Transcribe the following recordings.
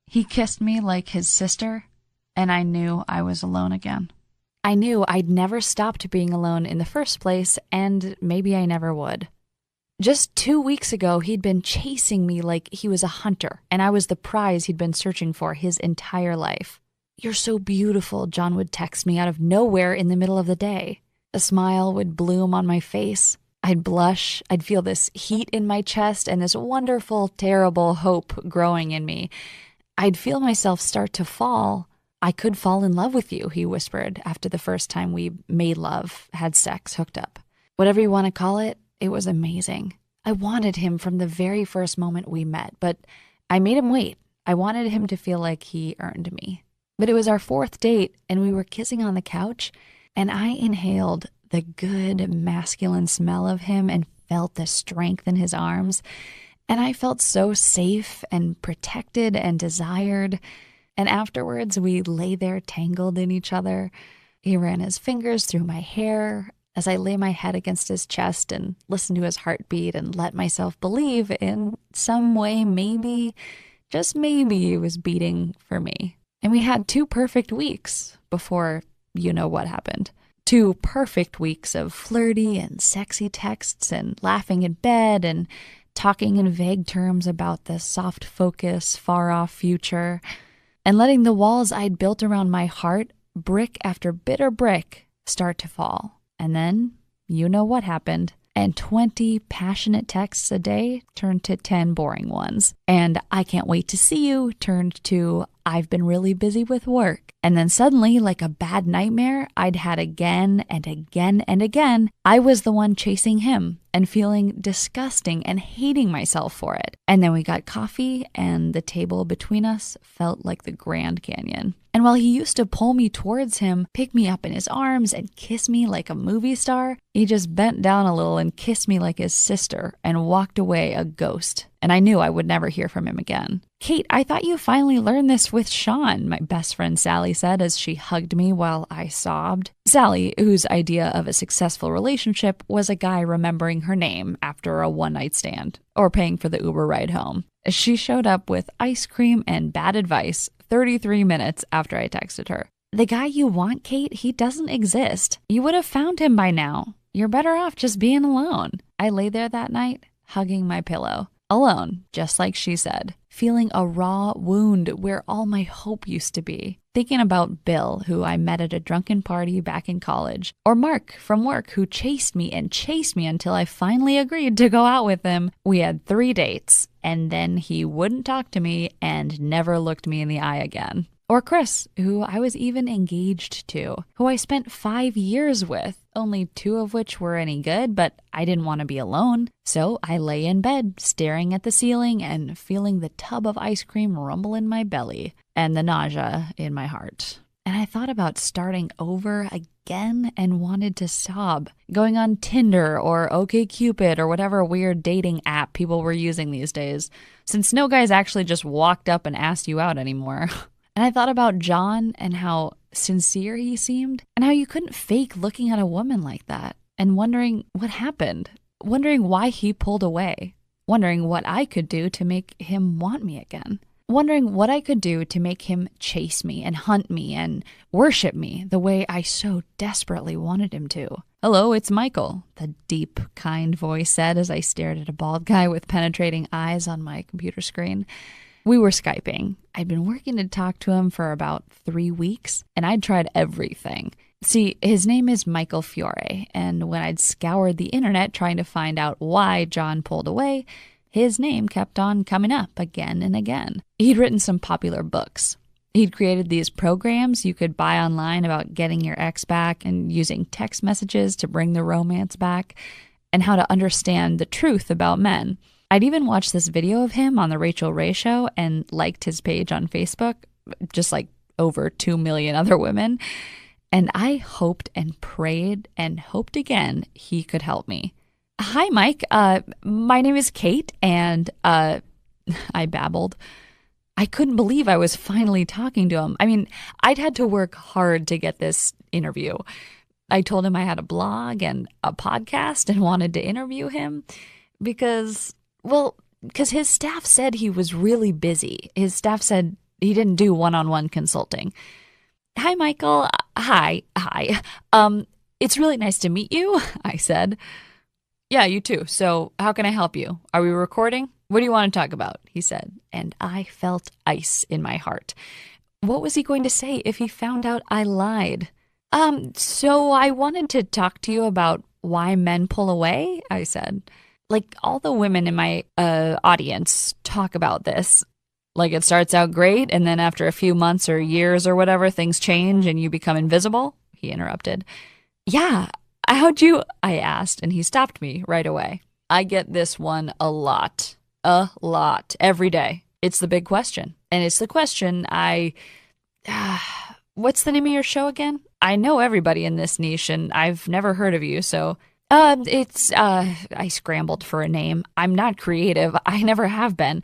He kissed me like his sister, and I knew I was alone again. I knew I'd never stopped being alone in the first place, and maybe I never would. Just 2 weeks ago, he'd been chasing me like he was a hunter, and I was the prize he'd been searching for his entire life. "You're so beautiful," John would text me out of nowhere in the middle of the day. A smile would bloom on my face. I'd blush. I'd feel this heat in my chest and this wonderful, terrible hope growing in me. I'd feel myself start to fall. "I could fall in love with you," he whispered after the first time we made love, had sex, hooked up. Whatever you want to call it, it was amazing. I wanted him from the very first moment we met, but I made him wait. I wanted him to feel like he earned me. But it was our 4th date, and we were kissing on the couch, and I inhaled the good masculine smell of him and felt the strength in his arms. And I felt so safe and protected and desired. And afterwards, we lay there tangled in each other. He ran his fingers through my hair as I lay my head against his chest and listened to his heartbeat and let myself believe in some way maybe, just maybe, it was beating for me. And we had 2 perfect weeks before you know what happened. 2 perfect weeks of flirty and sexy texts and laughing in bed and talking in vague terms about the soft focus, far-off future, and letting the walls I'd built around my heart, brick after bitter brick, start to fall. And then, you know what happened. And 20 passionate texts a day turned to 10 boring ones. And "I can't wait to see you" turned to "I've been really busy with work." And then suddenly, like a bad nightmare I'd had again and again and again, I was the one chasing him and feeling disgusting and hating myself for it. And then we got coffee, and the table between us felt like the Grand Canyon. And while he used to pull me towards him, pick me up in his arms, and kiss me like a movie star, he just bent down a little and kissed me like his sister and walked away a ghost. And I knew I would never hear from him again. "Kate, I thought you finally learned this with Sean," my best friend Sally said as she hugged me while I sobbed. Sally, whose idea of a successful relationship was a guy remembering her name after a one-night stand or paying for the Uber ride home. She showed up with ice cream and bad advice 33 minutes after I texted her. "The guy you want, Kate, he doesn't exist. You would have found him by now. You're better off just being alone." I lay there that night, hugging my pillow. Alone, just like she said, feeling a raw wound where all my hope used to be. Thinking about Bill, who I met at a drunken party back in college, or Mark from work, who chased me until I finally agreed to go out with him. We had 3 dates, and then he wouldn't talk to me and never looked me in the eye again. Or Chris, who I was even engaged to, who I spent 5 years with, only 2 of which were any good, but I didn't want to be alone. So I lay in bed, staring at the ceiling and feeling the tub of ice cream rumble in my belly and the nausea in my heart. And I thought about starting over again and wanted to sob, going on Tinder or OkCupid or whatever weird dating app people were using these days, since no guys actually just walked up and asked you out anymore. And I thought about John and how sincere he seemed and how you couldn't fake looking at a woman like that, and wondering what happened, wondering why he pulled away, wondering what I could do to make him want me again, wondering what I could do to make him chase me and hunt me and worship me the way I so desperately wanted him to. "Hello, it's Michael," the deep, kind voice said as I stared at a bald guy with penetrating eyes on my computer screen. We were Skyping. I'd been working to talk to him for about 3 weeks, and I'd tried everything. See, his name is Michael Fiore, and when I'd scoured the internet trying to find out why John pulled away, his name kept on coming up again and again. He'd written some popular books. He'd created these programs you could buy online about getting your ex back and using text messages to bring the romance back, and how to understand the truth about men. I'd even watched this video of him on the Rachel Ray Show and liked his page on Facebook, just like over 2 million other women. And I hoped and prayed and hoped again he could help me. "Hi, Mike. My name is Kate, and I babbled. I couldn't believe I was finally talking to him. I mean, I'd had to work hard to get this interview. I told him I had a blog and a podcast and wanted to interview him because his staff said he was really busy. His staff said He didn't do one-on-one consulting. Hi, Michael. Hi. It's really nice to meet you, I said. Yeah, you too. So how can I help you? Are we recording? What do you want to talk about? He said, and I felt ice in my heart. What was he going to say if he found out I lied? So I wanted to talk to you about why men pull away, I said. Like, all the women in my audience talk about this. Like, it starts out great, and then after a few months or years or whatever, things change and you become invisible, he interrupted. Yeah, how'd you? I asked, and he stopped me right away. I get this one a lot, every day. It's the big question. And it's the question what's the name of your show again? I know everybody in this niche, and I've never heard of you, so... I scrambled for a name. I'm not creative. I never have been.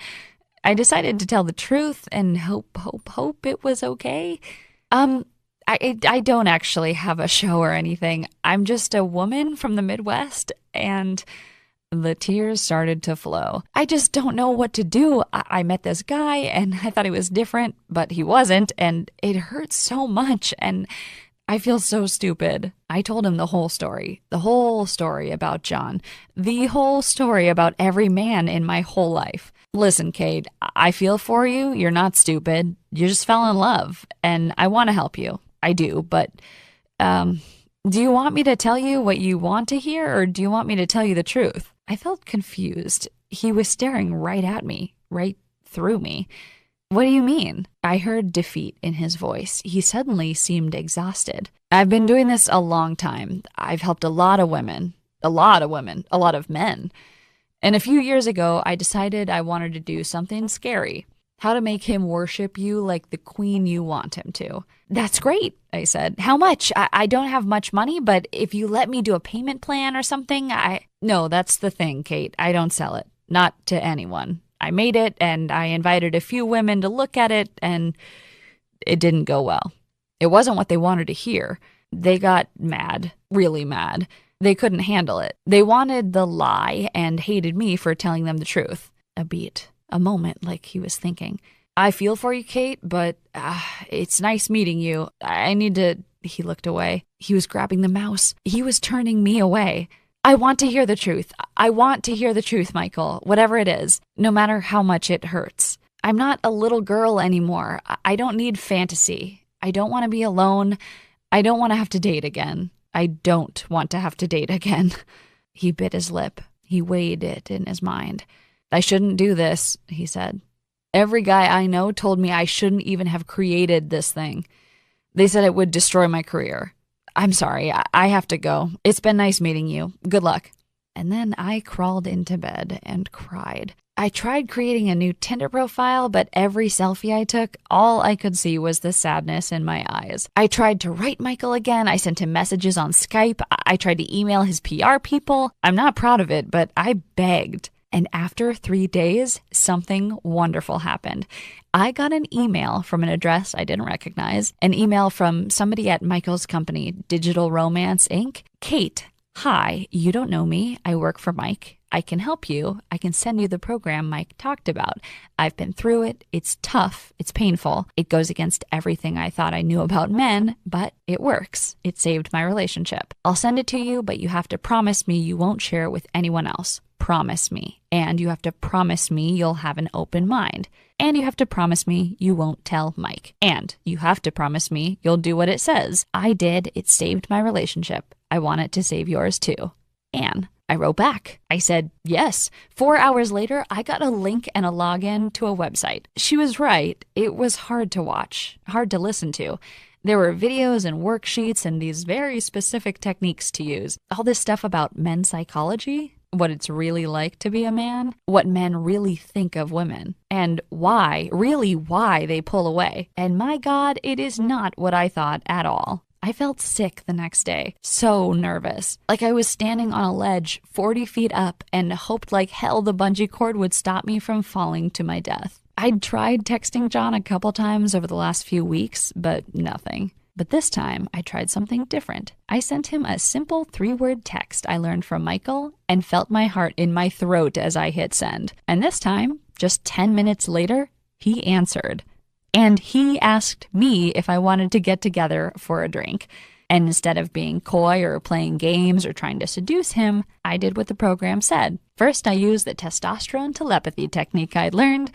I decided to tell the truth and hope it was okay. I don't actually have a show or anything. I'm just a woman from the Midwest, and the tears started to flow. I just don't know what to do. I met this guy, and I thought he was different, but he wasn't, and it hurts so much, and I feel so stupid. I told him the whole story about John, the whole story about every man in my whole life. Listen, Kate, I feel for you. You're not stupid. You just fell in love, and I want to help you. I do, but do you want me to tell you what you want to hear, or do you want me to tell you the truth? I felt confused. He was staring right at me, right through me. What do you mean? I heard defeat in his voice. He suddenly seemed exhausted. I've been doing this a long time. I've helped a lot of men. A lot of men. And a few years ago, I decided I wanted to do something scary. How to make him worship you like the queen you want him to. That's great, I said. How much? I don't have much money, but if you let me do a payment plan or something, No, that's the thing, Kate. I don't sell it. Not to anyone. I made it, and I invited a few women to look at it, and it didn't go well. It wasn't what they wanted to hear. They got mad, really mad. They couldn't handle it. They wanted the lie and hated me for telling them the truth. A moment like he was thinking. I feel for you, Kate, but it's nice meeting you. I need to... He looked away. He was grabbing the mouse. He was turning me away. I want to hear the truth. I want to hear the truth, Michael, whatever it is, no matter how much it hurts. I'm not a little girl anymore. I don't need fantasy. I don't want to be alone. I don't want to have to date again. I don't want to have to date again. He bit his lip. He weighed it in his mind. I shouldn't do this, he said. Every guy I know told me I shouldn't even have created this thing. They said it would destroy my career. I'm sorry, I have to go. It's been nice meeting you. Good luck. And then I crawled into bed and cried. I tried creating a new Tinder profile, but every selfie I took, all I could see was the sadness in my eyes. I tried to write Michael again. I sent him messages on Skype. I tried to email his PR people. I'm not proud of it, but I begged. And after 3 days, something wonderful happened. I got an email from an address I didn't recognize, an email from somebody at Michael's company, Digital Romance Inc. Kate, hi, you don't know me. I work for Mike. I can help you. I can send you the program Mike talked about. I've been through it. It's tough. It's painful. It goes against everything I thought I knew about men, but it works. It saved my relationship. I'll send it to you, but you have to promise me you won't share it with anyone else. Promise me. And you have to promise me you'll have an open mind. And you have to promise me you won't tell Mike. And you have to promise me you'll do what it says. I did. It saved my relationship. I want it to save yours too. Anne. I wrote back. I said, yes. 4 hours later, I got a link and a login to a website. She was right. It was hard to watch, hard to listen to. There were videos and worksheets and these very specific techniques to use. All this stuff about men's psychology, what it's really like to be a man, what men really think of women, and why, really why they pull away. And my God, it is not what I thought at all. I felt sick the next day, so nervous, like I was standing on a ledge 40 feet up and hoped like hell the bungee cord would stop me from falling to my death. I'd tried texting John a couple times over the last few weeks, but nothing. But this time, I tried something different. I sent him a simple 3-word text I learned from Michael and felt my heart in my throat as I hit send. And this time, just 10 minutes later, he answered. And he asked me if I wanted to get together for a drink. And instead of being coy or playing games or trying to seduce him, I did what the program said. First, I used the testosterone telepathy technique I'd learned.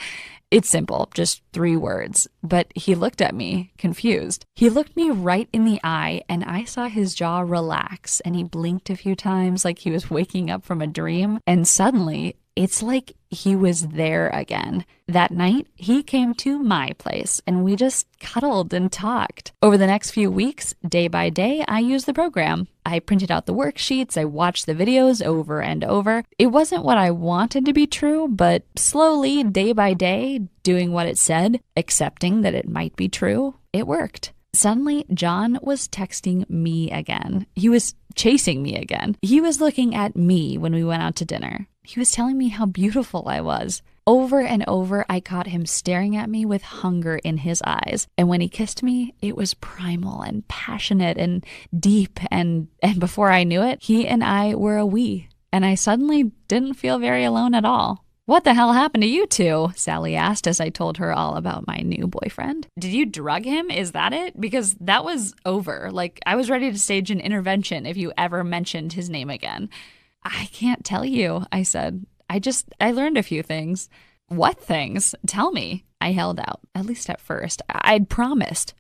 It's simple, just 3 words. But he looked at me, confused. He looked me right in the eye, and I saw his jaw relax, and he blinked a few times like he was waking up from a dream. And suddenly, it's like he was there again. That night, he came to my place, and we just cuddled and talked. Over the next few weeks, day by day, I used the program. I printed out the worksheets, I watched the videos over and over. It wasn't what I wanted to be true, but slowly, day by day, doing what it said, accepting that it might be true, it worked. Suddenly, John was texting me again. He was chasing me again. He was looking at me when we went out to dinner. He was telling me how beautiful I was. Over and over, I caught him staring at me with hunger in his eyes. And when he kissed me, it was primal and passionate and deep. And before I knew it, he and I were a we. And I suddenly didn't feel very alone at all. "What the hell happened to you two?" Sally asked as I told her all about my new boyfriend. "Did you drug him? Is that it? Because that was over. Like, I was ready to stage an intervention if you ever mentioned his name again." "I can't tell you," I said. I learned a few things." "What things? Tell me." I held out, at least at first. I'd promised.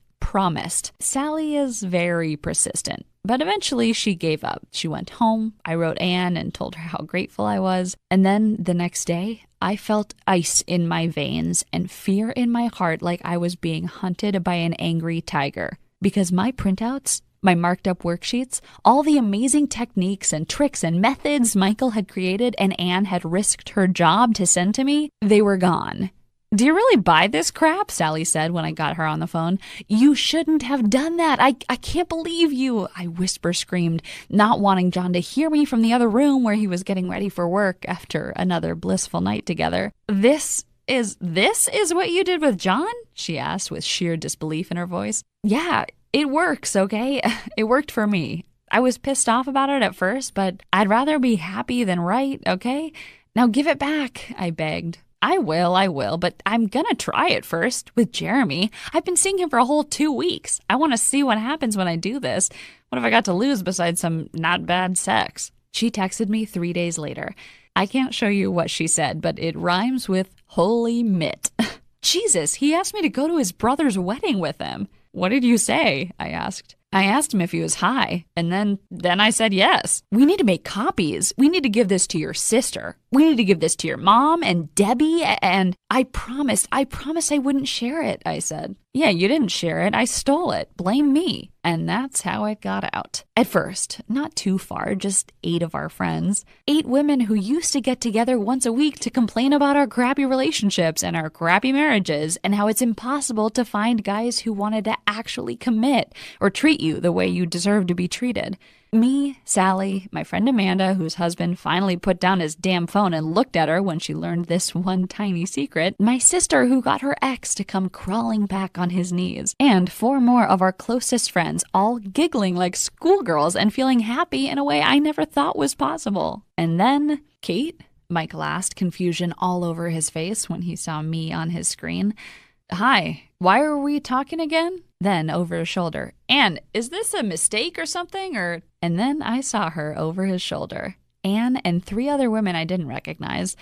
Sally is very persistent, but eventually she gave up. She went home. I wrote Anne and told her how grateful I was. And then the next day, I felt ice in my veins and fear in my heart, like I was being hunted by an angry tiger. Because my printouts, my marked up worksheets, all the amazing techniques and tricks and methods Michael had created and Anne had risked her job to send to me, they were gone. "Do you really buy this crap?" Sally said when I got her on the phone. "You shouldn't have done that. I can't believe you," I whisper screamed, not wanting John to hear me from the other room where he was getting ready for work after another blissful night together. This is what you did with John?" she asked with sheer disbelief in her voice. "Yeah, it works, okay? It worked for me. I was pissed off about it at first, but I'd rather be happy than right, okay? Now give it back," I begged. I will, but I'm gonna try it first with Jeremy. I've been seeing him for a whole 2 weeks. I want to see what happens when I do this. What have I got to lose besides some not bad sex?" She texted me 3 days later. I can't show you what she said, but it rhymes with holy mitt. "Jesus, he asked me to go to his brother's wedding with him." "What did you say?" I asked. I asked him if he was high, and then I said yes. "We need to make copies. We need to give this to your sister. We need to give this to your mom and Debbie, and I promised I wouldn't share it," I said. "Yeah, you didn't share it. I stole it. Blame me." And that's how it got out. At first, not too far, just 8 of our friends. 8 women who used to get together once a week to complain about our crappy relationships and our crappy marriages and how it's impossible to find guys who wanted to actually commit or treat you the way you deserve to be treated. Me, Sally, my friend Amanda, whose husband finally put down his damn phone and looked at her when she learned this one tiny secret, my sister who got her ex to come crawling back on his knees, and 4 more of our closest friends, all giggling like schoolgirls and feeling happy in a way I never thought was possible. And then, "Kate?" Michael asked, confusion all over his face when he saw me on his screen. "Hi, why are we talking again?" Then over his shoulder, "Anne, is this a mistake or something, or?" And then I saw her over his shoulder. Anne and 3 other women I didn't recognize.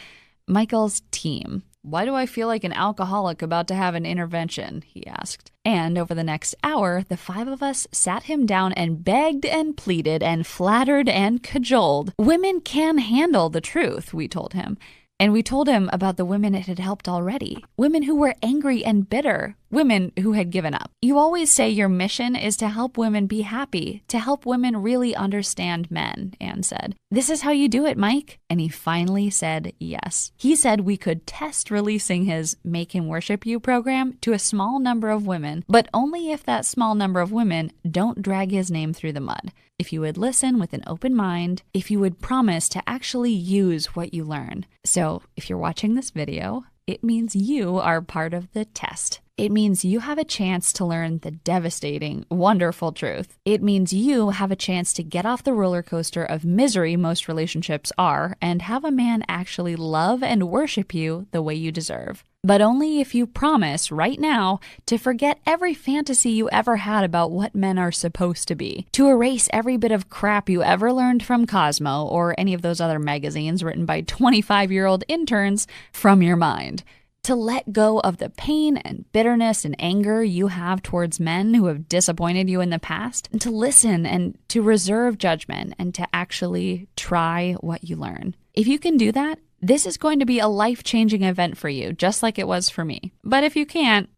Michael's team. "Why do I feel like an alcoholic about to have an intervention?" he asked. And over the next hour, the 5 of us sat him down and begged and pleaded and flattered and cajoled. Women can handle the truth, we told him. And we told him about the women it had helped already. Women who were angry and bitter. Women who had given up. "You always say your mission is to help women be happy, to help women really understand men," Anne said. "This is how you do it, Mike." And he finally said yes. He said we could test releasing his Make Him Worship You program to a small number of women, but only if that small number of women don't drag his name through the mud. If you would listen with an open mind, if you would promise to actually use what you learn. So if you're watching this video, it means you are part of the test. It means you have a chance to learn the devastating, wonderful truth. It means you have a chance to get off the roller coaster of misery most relationships are and have a man actually love and worship you the way you deserve. but only if you promise right now to forget every fantasy you ever had about what men are supposed to be, to erase every bit of crap you ever learned from Cosmo or any of those other magazines written by 25-year-old interns from your mind, to let go of the pain and bitterness and anger you have towards men who have disappointed you in the past, and to listen and to reserve judgment and to actually try what you learn. If you can do that, this is going to be a life-changing event for you, just like it was for me. But if you can't,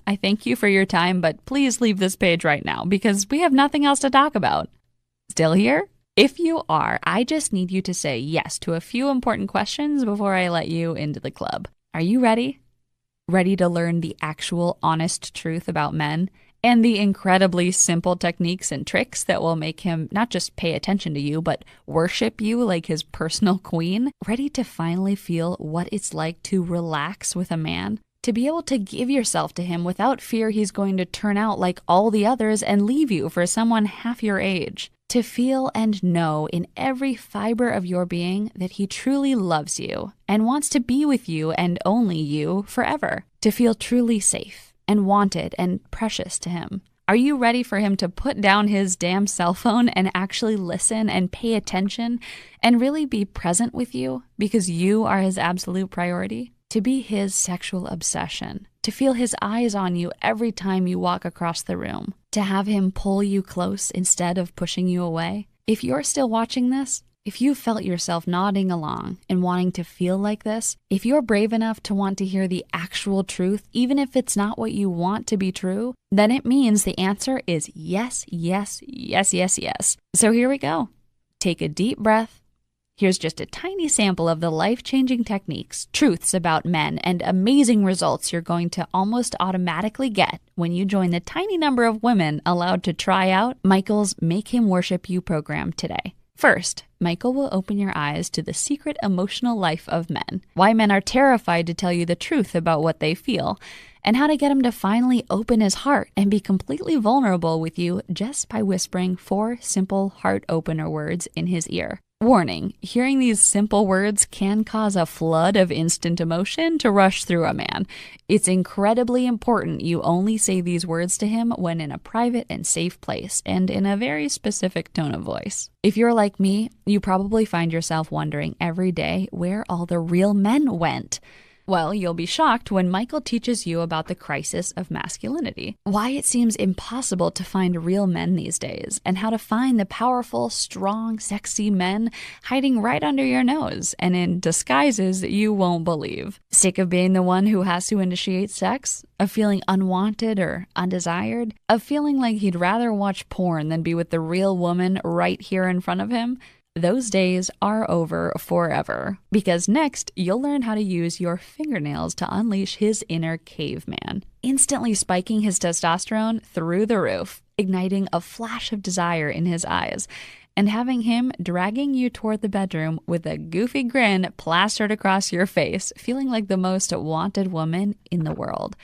I thank you for your time, but please leave this page right now because we have nothing else to talk about. Still here? If you are, I just need you to say yes to a few important questions before I let you into the club. Are you ready? Ready to learn the actual honest truth about men and the incredibly simple techniques and tricks that will make him not just pay attention to you, but worship you like his personal queen? Ready to finally feel what it's like to relax with a man? To be able to give yourself to him without fear he's going to turn out like all the others and leave you for someone half your age? To feel and know in every fiber of your being that he truly loves you and wants to be with you and only you forever. To feel truly safe and wanted and precious to him. Are you ready for him to put down his damn cell phone and actually listen and pay attention and really be present with you because you are his absolute priority? To be his sexual obsession. To feel his eyes on you every time you walk across the room. To have him pull you close instead of pushing you away. If you're still watching this, if you felt yourself nodding along and wanting to feel like this, if you're brave enough to want to hear the actual truth, even if it's not what you want to be true, then it means the answer is yes, yes, yes, yes, yes. So here we go. Take a deep breath. Here's just a tiny sample of the life-changing techniques, truths about men, and amazing results you're going to almost automatically get when you join the tiny number of women allowed to try out Michael's Make Him Worship You program today. First, Michael will open your eyes to the secret emotional life of men, why men are terrified to tell you the truth about what they feel, and how to get him to finally open his heart and be completely vulnerable with you just by whispering 4 simple heart opener words in his ear. Warning, hearing these simple words can cause a flood of instant emotion to rush through a man. It's incredibly important you only say these words to him when in a private and safe place and in a very specific tone of voice. If you're like me, you probably find yourself wondering every day where all the real men went. Well, you'll be shocked when Michael teaches you about the crisis of masculinity, why it seems impossible to find real men these days, and how to find the powerful, strong, sexy men hiding right under your nose and in disguises that you won't believe. Sick of being the one who has to initiate sex? Of feeling unwanted or undesired? Of feeling like he'd rather watch porn than be with the real woman right here in front of him? Those days are over forever, because next you'll learn how to use your fingernails to unleash his inner caveman, instantly spiking his testosterone through the roof, igniting a flash of desire in his eyes, and having him dragging you toward the bedroom with a goofy grin plastered across your face, feeling like the most wanted woman in the world.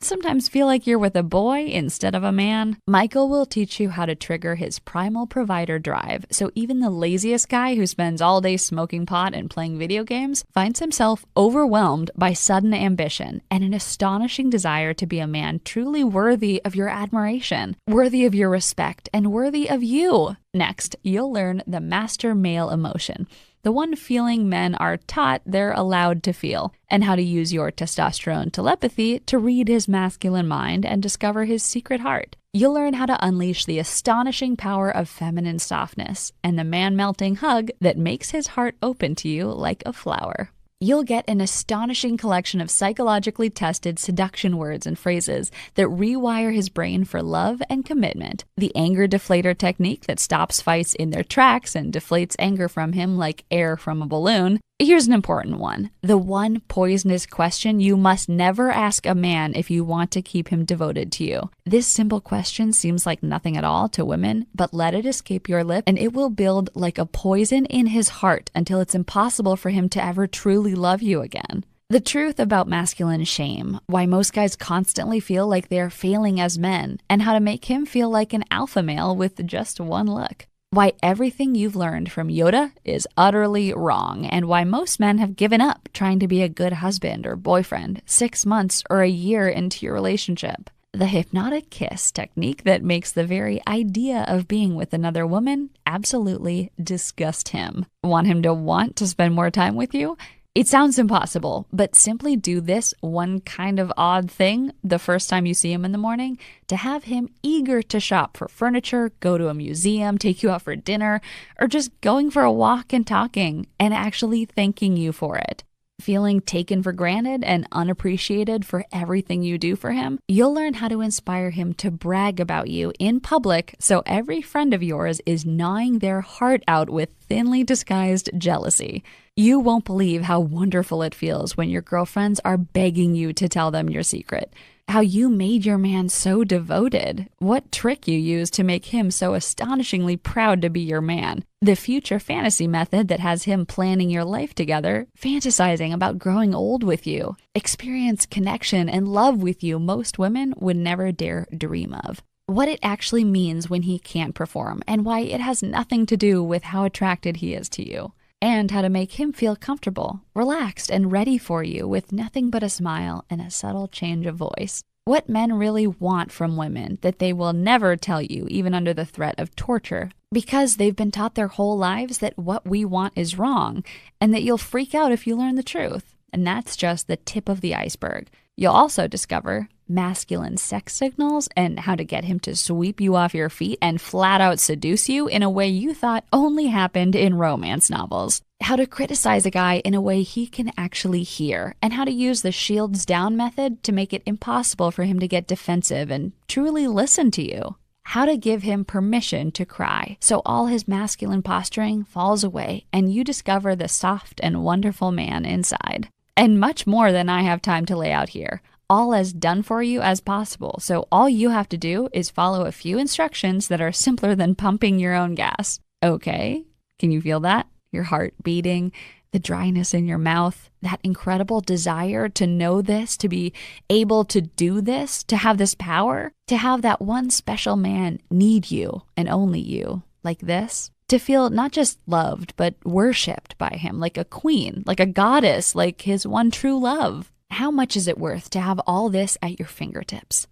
Sometimes feel like you're with a boy instead of a man? Michael will teach you how to trigger his primal provider drive, so even the laziest guy who spends all day smoking pot and playing video games finds himself overwhelmed by sudden ambition and an astonishing desire to be a man truly worthy of your admiration, worthy of your respect, and worthy of you. Next, you'll learn the master male emotion, the one feeling men are taught they're allowed to feel, and how to use your testosterone telepathy to read his masculine mind and discover his secret heart. You'll learn how to unleash the astonishing power of feminine softness and the man-melting hug that makes his heart open to you like a flower. You'll get an astonishing collection of psychologically tested seduction words and phrases that rewire his brain for love and commitment. The anger deflator technique that stops fights in their tracks and deflates anger from him like air from a balloon. Here's an important one. The one poisonous question you must never ask a man if you want to keep him devoted to you. This simple question seems like nothing at all to women, but let it escape your lip and it will build like a poison in his heart until it's impossible for him to ever truly love you again. The truth about masculine shame, why most guys constantly feel like they're failing as men, and how to make him feel like an alpha male with just one look. why everything you've learned from Yoda is utterly wrong, and why most men have given up trying to be a good husband or boyfriend 6 months or a year into your relationship. The hypnotic kiss technique that makes the very idea of being with another woman absolutely disgust him. Want him to want to spend more time with you? It sounds impossible, but simply do this one kind of odd thing the first time you see him in the morning to have him eager to shop for furniture, go to a museum, take you out for dinner, or just going for a walk and talking and actually thanking you for it. Feeling taken for granted and unappreciated for everything you do for him, you'll learn how to inspire him to brag about you in public so every friend of yours is gnawing their heart out with thinly disguised jealousy. You won't believe how wonderful it feels when your girlfriends are begging you to tell them your secret. How you made your man so devoted. What trick you used to make him so astonishingly proud to be your man. The future fantasy method that has him planning your life together, fantasizing about growing old with you. Experience connection and love with you most women would never dare dream of. What it actually means when he can't perform, and why it has nothing to do with how attracted he is to you. And how to make him feel comfortable, relaxed, and ready for you with nothing but a smile and a subtle change of voice. What men really want from women that they will never tell you, even under the threat of torture, because they've been taught their whole lives that what we want is wrong, and that you'll freak out if you learn the truth. And that's just the tip of the iceberg. You'll also discover masculine sex signals and how to get him to sweep you off your feet and flat out seduce you in a way you thought only happened in romance novels. How to criticize a guy in a way he can actually hear, and how to use the shields down method to make it impossible for him to get defensive and truly listen to you. How to give him permission to cry so all his masculine posturing falls away and you discover the soft and wonderful man inside. And much more than I have time to lay out here. All as done for you as possible, so all you have to do is follow a few instructions that are simpler than pumping your own gas. Okay? Can you feel that? Your heart beating, the dryness in your mouth, that incredible desire to know this, to be able to do this, to have this power, to have that one special man need you and only you, like this. To feel not just loved, but worshipped by him, like a queen, like a goddess, like his one true love. How much is it worth to have all this at your fingertips?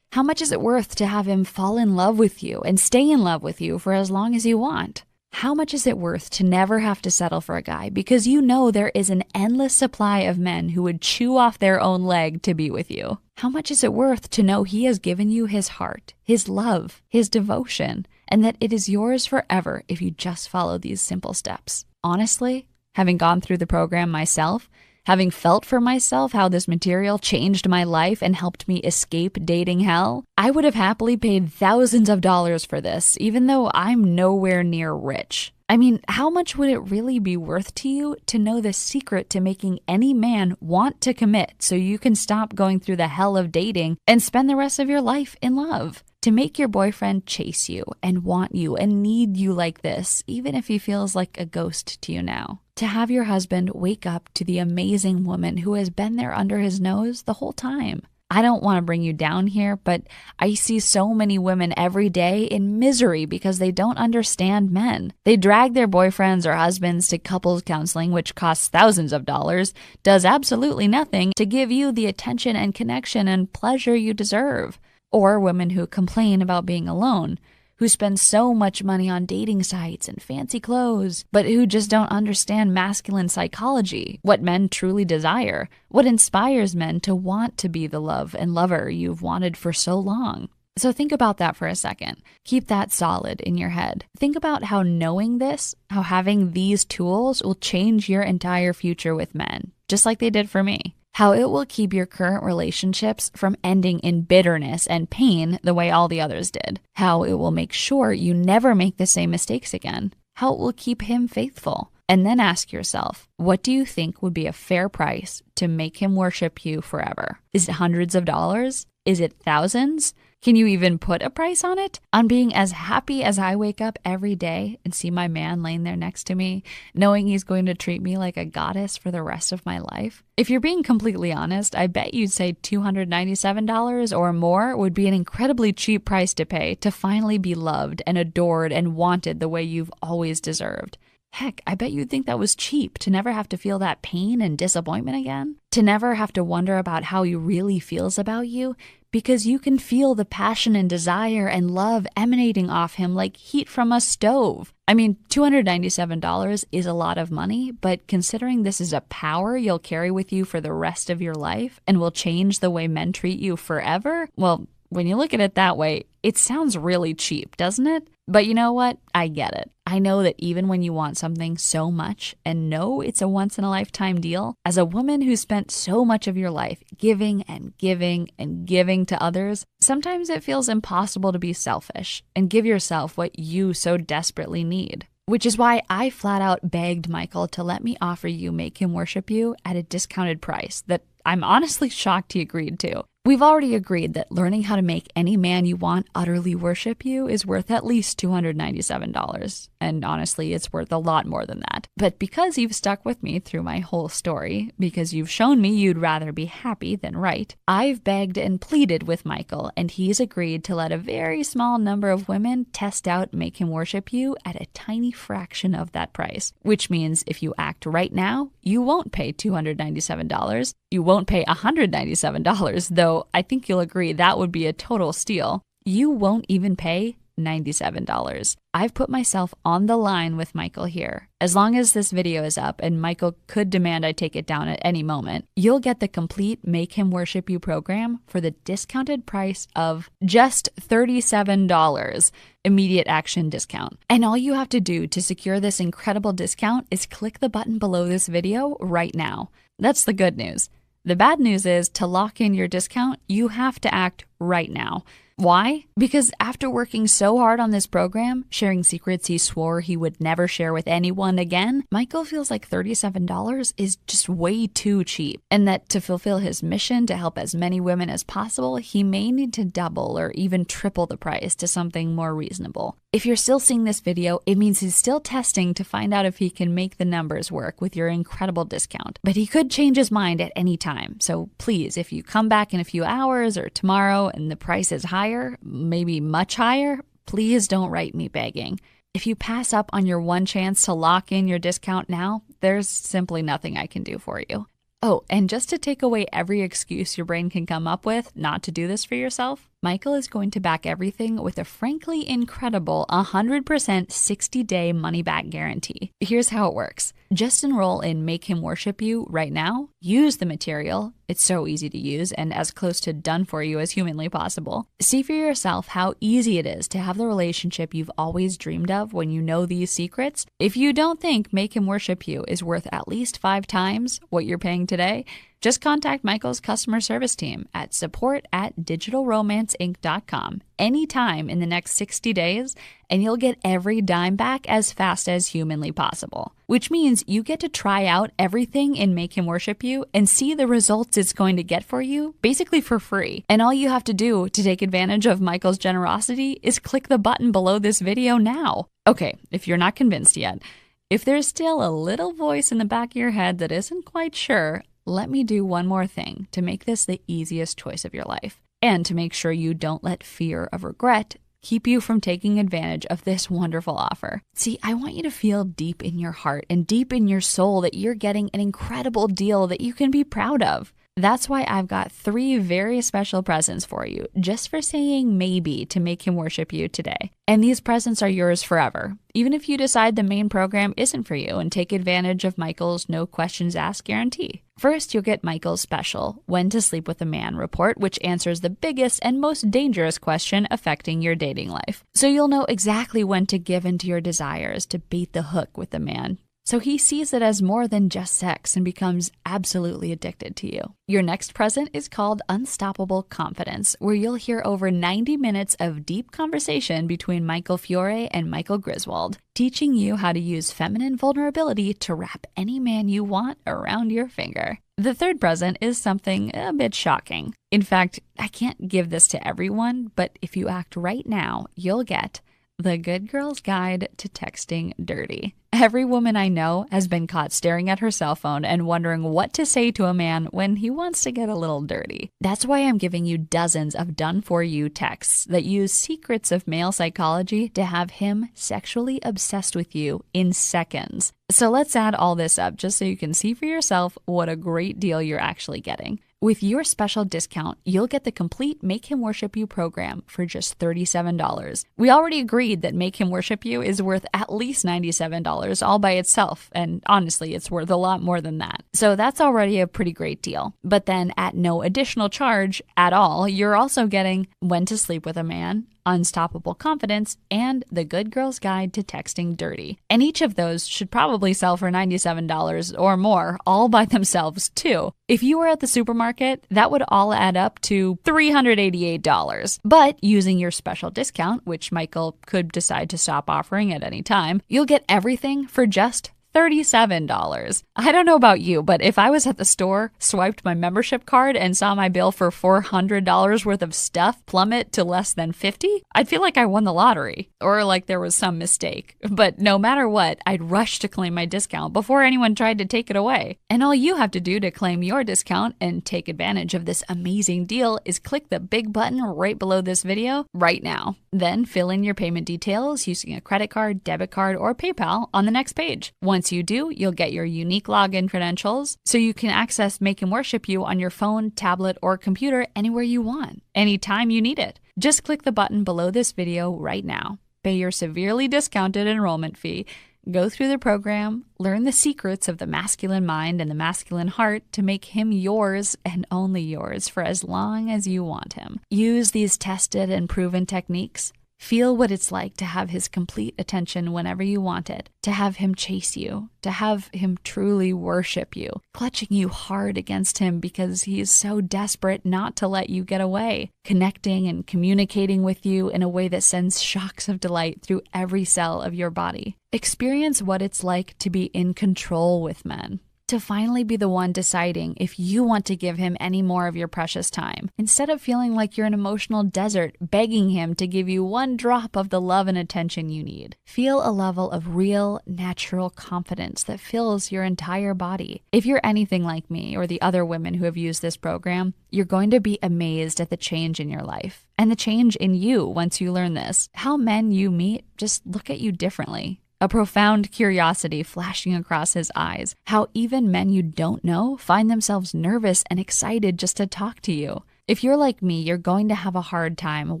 How much is it worth to have him fall in love with you and stay in love with you for as long as you want? How much is it worth to never have to settle for a guy because you know there is an endless supply of men who would chew off their own leg to be with you? How much is it worth to know he has given you his heart, his love, his devotion, and that it is yours forever if you just follow these simple steps? Honestly, having gone through the program myself, having felt for myself how this material changed my life and helped me escape dating hell, I would have happily paid thousands of dollars for this, even though I'm nowhere near rich. I mean, how much would it really be worth to you to know the secret to making any man want to commit so you can stop going through the hell of dating and spend the rest of your life in love? To make your boyfriend chase you and want you and need you like this, even if he feels like a ghost to you now. To have your husband wake up to the amazing woman who has been there under his nose the whole time. I don't want to bring you down here, but I see so many women every day in misery because they don't understand men. They drag their boyfriends or husbands to couples counseling, which costs thousands of dollars, does absolutely nothing to give you the attention and connection and pleasure you deserve. Or women who complain about being alone, who spend so much money on dating sites and fancy clothes, but who just don't understand masculine psychology, what men truly desire, what inspires men to want to be the love and lover you've wanted for so long. So think about that for a second. Keep that solid in your head. Think about how knowing this, how having these tools will change your entire future with men, just like they did for me. How it will keep your current relationships from ending in bitterness and pain the way all the others did. How it will make sure you never make the same mistakes again. How it will keep him faithful. And then ask yourself, what do you think would be a fair price to make him worship you forever? Is it hundreds of dollars? Is it thousands? Can you even put a price on it? On being as happy as I wake up every day and see my man laying there next to me, knowing he's going to treat me like a goddess for the rest of my life? If you're being completely honest, I bet you'd say $297 or more would be an incredibly cheap price to pay to finally be loved and adored and wanted the way you've always deserved. Heck, I bet you'd think that was cheap to never have to feel that pain and disappointment again, to never have to wonder about how he really feels about you, because you can feel the passion and desire and love emanating off him like heat from a stove. I mean, $297 is a lot of money, but considering this is a power you'll carry with you for the rest of your life and will change the way men treat you forever, well, when you look at it that way, it sounds really cheap, doesn't it? But you know what? I get it. I know that even when you want something so much and know it's a once-in-a-lifetime deal, as a woman who spent so much of your life giving and giving and giving to others, sometimes it feels impossible to be selfish and give yourself what you so desperately need. Which is why I flat out begged Michael to let me offer you Make Him Worship You at a discounted price that I'm honestly shocked he agreed to. We've already agreed that learning how to make any man you want utterly worship you is worth at least $297. And honestly, it's worth a lot more than that. But because you've stuck with me through my whole story, because you've shown me you'd rather be happy than right, I've begged and pleaded with Michael, and he's agreed to let a very small number of women test out Make Him Worship You at a tiny fraction of that price. Which means if you act right now, you won't pay $297. You won't pay $197, though I think you'll agree that would be a total steal. You won't even pay $97. I've put myself on the line with Michael here. As long as this video is up, and Michael could demand I take it down at any moment, you'll get the complete Make Him Worship You program for the discounted price of just $37. Immediate action discount. And all you have to do to secure this incredible discount is click the button below this video right now. That's the good news. The bad news is, to lock in your discount, you have to act right now. Why? Because after working so hard on this program, sharing secrets he swore he would never share with anyone again, Michael feels like $37 is just way too cheap, and that to fulfill his mission to help as many women as possible, he may need to double or even triple the price to something more reasonable. If you're still seeing this video, it means he's still testing to find out if he can make the numbers work with your incredible discount. But he could change his mind at any time. So please, if you come back in a few hours or tomorrow and the price is higher, maybe much higher, please don't write me begging. If you pass up on your one chance to lock in your discount now, there's simply nothing I can do for you. Oh, and just to take away every excuse your brain can come up with not to do this for yourself, Michael is going to back everything with a frankly incredible 100% 60-day money-back guarantee. Here's how it works. Just enroll in Make Him Worship You right now. Use the material. It's so easy to use and as close to done for you as humanly possible. See for yourself how easy it is to have the relationship you've always dreamed of when you know these secrets. If you don't think Make Him Worship You is worth at least 5 times what you're paying today, just contact Michael's customer service team at support@digitalromanceinc.com anytime in the next 60 days, and you'll get every dime back as fast as humanly possible. Which means you get to try out everything in Make Him Worship You and see the results it's going to get for you, basically for free. And all you have to do to take advantage of Michael's generosity is click the button below this video now. Okay, if you're not convinced yet, if there's still a little voice in the back of your head that isn't quite sure, let me do one more thing to make this the easiest choice of your life, and to make sure you don't let fear of regret keep you from taking advantage of this wonderful offer. See, I want you to feel deep in your heart and deep in your soul that you're getting an incredible deal that you can be proud of. That's why I've got 3 very special presents for you, just for saying maybe to Make Him Worship You today. And these presents are yours forever, even if you decide the main program isn't for you and take advantage of Michael's no questions asked guarantee. First, you'll get Michael's special When to Sleep with a Man report, which answers the biggest and most dangerous question affecting your dating life. So you'll know exactly when to give in to your desires to bait the hook with a man. So he sees it as more than just sex and becomes absolutely addicted to you. Your next present is called Unstoppable Confidence, where you'll hear over 90 minutes of deep conversation between Michael Fiore and Michael Griswold, teaching you how to use feminine vulnerability to wrap any man you want around your finger. The third present is something a bit shocking. In fact, I can't give this to everyone, but if you act right now, you'll get The Good Girl's Guide to Texting Dirty. Every woman I know has been caught staring at her cell phone and wondering what to say to a man when he wants to get a little dirty. That's why I'm giving you dozens of done-for-you texts that use secrets of male psychology to have him sexually obsessed with you in seconds. So let's add all this up just so you can see for yourself what a great deal you're actually getting. With your special discount, you'll get the complete Make Him Worship You program for just $37. We already agreed that Make Him Worship You is worth at least $97 all by itself, and honestly, it's worth a lot more than that. So that's already a pretty great deal. But then at no additional charge at all, you're also getting When to Sleep with a Man, Unstoppable Confidence, and The Good Girl's Guide to Texting Dirty. And each of those should probably sell for $97 or more, all by themselves too. If you were at the supermarket, that would all add up to $388. But using your special discount, which Michael could decide to stop offering at any time, you'll get everything for just $37. I don't know about you, but if I was at the store, swiped my membership card, and saw my bill for $400 worth of stuff plummet to less than $50, I'd feel like I won the lottery or like there was some mistake. But no matter what, I'd rush to claim my discount before anyone tried to take it away. And all you have to do to claim your discount and take advantage of this amazing deal is click the big button right below this video right now. Then fill in your payment details using a credit card, debit card, or PayPal on the next page. Once you do, you'll get your unique login credentials so you can access Make Him Worship You on your phone, tablet, or computer anywhere you want, anytime you need it. Just click the button below this video right now. Pay your severely discounted enrollment fee, go through the program, learn the secrets of the masculine mind and the masculine heart to make him yours and only yours for as long as you want him. Use these tested and proven techniques. Feel what it's like to have his complete attention whenever you want it, to have him chase you, to have him truly worship you, clutching you hard against him because he is so desperate not to let you get away, connecting and communicating with you in a way that sends shocks of delight through every cell of your body. Experience what it's like to be in control with men. To finally be the one deciding if you want to give him any more of your precious time, instead of feeling like you're an emotional desert begging him to give you one drop of the love and attention you need. Feel a level of real, natural confidence that fills your entire body. If you're anything like me or the other women who have used this program, you're going to be amazed at the change in your life and the change in you once you learn this. How men you meet just look at you differently. A profound curiosity flashing across his eyes. How even men you don't know find themselves nervous and excited just to talk to you. If you're like me, you're going to have a hard time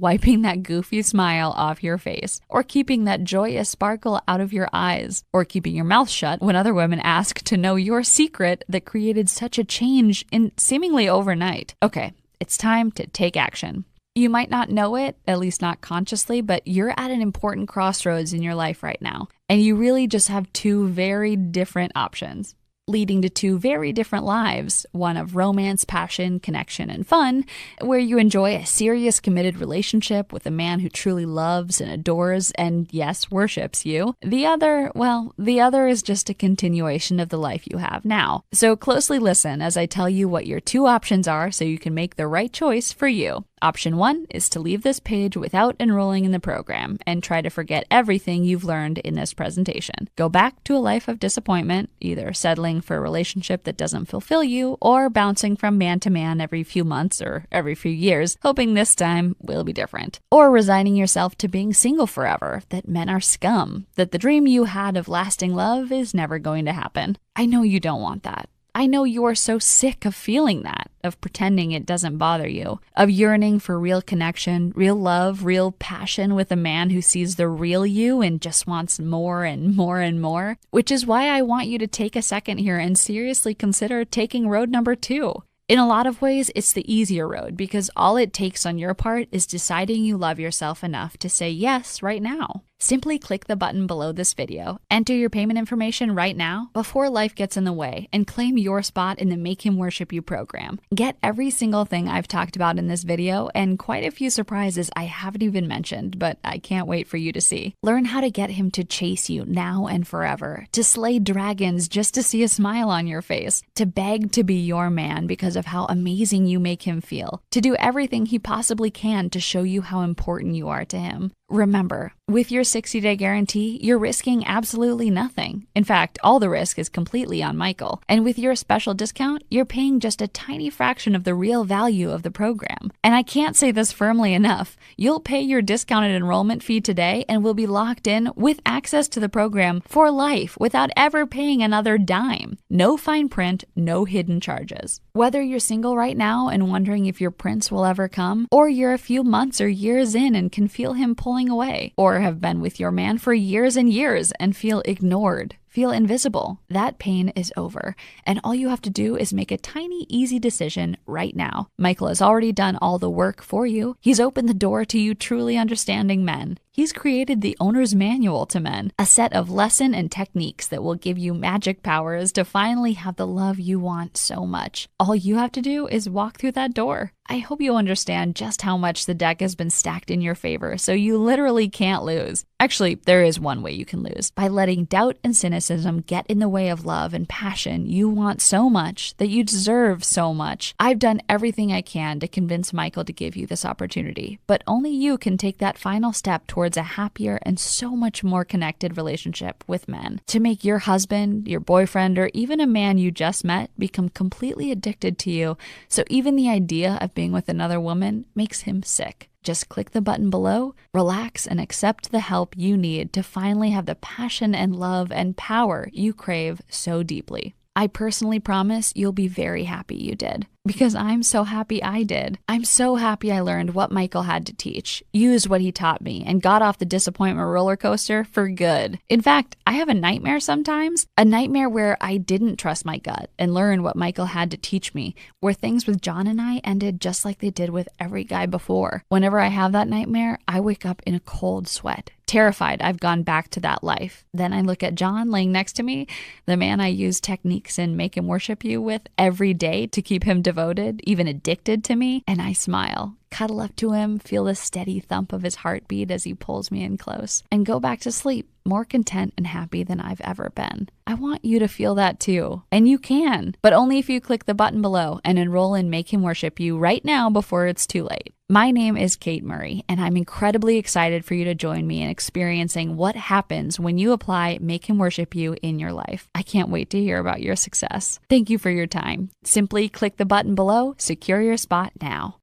wiping that goofy smile off your face, or keeping that joyous sparkle out of your eyes, or keeping your mouth shut when other women ask to know your secret that created such a change in seemingly overnight. Okay, it's time to take action. You might not know it, at least not consciously, but you're at an important crossroads in your life right now. And you really just have two very different options, leading to two very different lives, one of romance, passion, connection, and fun, where you enjoy a serious, committed relationship with a man who truly loves and adores and, yes, worships you. The other is just a continuation of the life you have now. So closely listen as I tell you what your two options are so you can make the right choice for you. Option 1 is to leave this page without enrolling in the program and try to forget everything you've learned in this presentation. Go back to a life of disappointment, either settling for a relationship that doesn't fulfill you or bouncing from man to man every few months or every few years, hoping this time will be different. Or resigning yourself to being single forever, that men are scum, that the dream you had of lasting love is never going to happen. I know you don't want that. I know you are so sick of feeling that, of pretending it doesn't bother you, of yearning for real connection, real love, real passion with a man who sees the real you and just wants more and more and more, which is why I want you to take a second here and seriously consider taking road number 2. In a lot of ways, it's the easier road because all it takes on your part is deciding you love yourself enough to say yes right now. Simply click the button below this video, enter your payment information right now before life gets in the way, and claim your spot in the Make Him Worship You program. Get every single thing I've talked about in this video and quite a few surprises I haven't even mentioned, but I can't wait for you to see. Learn how to get him to chase you now and forever, to slay dragons just to see a smile on your face, to beg to be your man because of how amazing you make him feel, to do everything he possibly can to show you how important you are to him. Remember, with your 60-day guarantee, you're risking absolutely nothing. In fact, all the risk is completely on Michael. And with your special discount, you're paying just a tiny fraction of the real value of the program. And I can't say this firmly enough. You'll pay your discounted enrollment fee today and will be locked in with access to the program for life without ever paying another dime. No fine print, no hidden charges. Whether you're single right now and wondering if your prince will ever come, or you're a few months or years in and can feel him pulling away, or have been with your man for years and years and feel ignored, feel invisible, that pain is over. And all you have to do is make a tiny, easy decision right now. Michael has already done all the work for you. He's opened the door to you truly understanding men. He's created the owner's manual to men, a set of lesson and techniques that will give you magic powers to finally have the love you want so much. All you have to do is walk through that door. I hope you understand just how much the deck has been stacked in your favor, so you literally can't lose. Actually, there is one way you can lose, by letting doubt and cynicism get in the way of love and passion you want so much, that you deserve so much. I've done everything I can to convince Michael to give you this opportunity, but only you can take that final step towards a happier and so much more connected relationship with men, to make your husband, your boyfriend, or even a man you just met become completely addicted to you, so even the idea of being with another woman makes him sick. Just click the button below, relax, and accept the help you need to finally have the passion and love and power you crave so deeply. I personally promise you'll be very happy you did, because I'm so happy I did. I'm so happy I learned what Michael had to teach, used what he taught me, and got off the disappointment roller coaster for good. In fact, I have a nightmare sometimes, a nightmare where I didn't trust my gut and learn what Michael had to teach me, where things with John and I ended just like they did with every guy before. Whenever I have that nightmare, I wake up in a cold sweat, terrified I've gone back to that life. Then I look at John laying next to me, the man I use techniques in Make Him Worship You with every day to keep him devoted, even addicted to me, and I smile, cuddle up to him, feel the steady thump of his heartbeat as he pulls me in close, and go back to sleep, more content and happy than I've ever been. I want you to feel that too, and you can, but only if you click the button below and enroll in Make Him Worship You right now before it's too late. My name is Kate Murray, and I'm incredibly excited for you to join me in experiencing what happens when you apply Make Him Worship You in your life. I can't wait to hear about your success. Thank you for your time. Simply click the button below, secure your spot now.